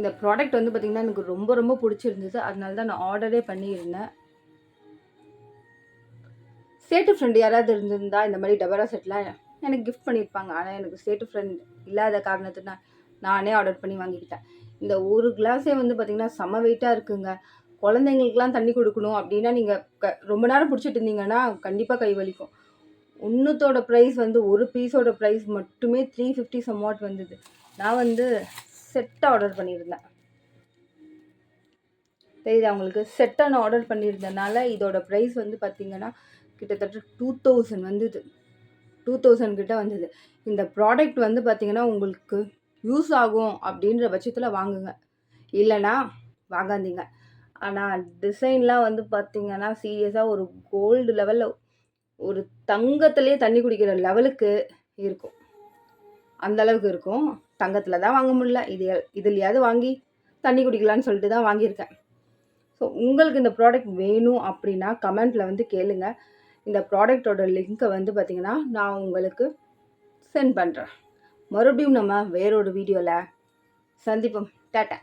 இந்த ப்ராடக்ட் வந்து பார்த்திங்கன்னா எனக்கு ரொம்ப ரொம்ப பிடிச்சிருந்தது. அதனால தான் நான் ஆர்டரே பண்ணியிருந்தேன். சேட்டு ஃப்ரெண்ட் யாராவது இருந்திருந்தா இந்த மாதிரி டபரா செட்லாம் எனக்கு கிஃப்ட் பண்ணியிருப்பாங்க. ஆனால் எனக்கு சேட்டு ஃப்ரெண்ட் இல்லாத காரணத்தினால் நானே ஆர்டர் பண்ணி வாங்கிக்கிட்டேன். இந்த ஒரு கிளாஸே வந்து பார்த்திங்கன்னா செம வெயிட்டாக இருக்குங்க. குழந்தைங்களுக்குலாம் தண்ணி கொடுக்கணும் அப்படின்னா நீங்கள் ரொம்ப நேரம் பிடிச்சிட்டு இருந்தீங்கன்னா கண்டிப்பாக கை வலிக்கும். ஒன்றுத்தோட ப்ரைஸ் வந்து ஒரு பீஸோட ப்ரைஸ் மட்டுமே 350 சம்வாட் வந்தது. நான் வந்து செட் ஆர்டர் பண்ணியிருந்தேன். தெரியுதா உங்களுக்கு? செட்டை நான் ஆர்டர் பண்ணியிருந்தனால இதோட ப்ரைஸ் வந்து பார்த்திங்கன்னா கிட்டத்தட்ட 2000 வந்தது. 2000 கிட்ட வந்தது. இந்த ப்ராடக்ட் வந்து பார்த்திங்கன்னா உங்களுக்கு யூஸ் ஆகும் அப்படின்ற பட்சத்தில் வாங்குங்க, இல்லைனா வாங்காதீங்க. ஆனால் டிசைன்லாம் வந்து பார்த்திங்கன்னா சீரியஸாக ஒரு கோல்டு லெவலில் ஒரு தங்கத்துலேயே தண்ணி குடிக்கிற லெவலுக்கு இருக்கும். அந்தளவுக்கு இருக்கும். தங்கத்தில் தான் வாங்க முடியல, இதுலையாவது வாங்கி தண்ணி குடிக்கலான்னு சொல்லிட்டு தான் வாங்கியிருக்கேன். ஸோ உங்களுக்கு இந்த ப்ராடக்ட் வேணும் அப்படின்னா கமெண்ட்டில் வந்து கேளுங்க. இந்த ப்ராடக்டோட லிங்க்கை வந்து பார்த்திங்கன்னா நான் உங்களுக்கு சென்ட் பண்ணுறேன். மறுபடியும் நம்ம வேறொரு வீடியோவில் சந்திப்போம். டாட்டா.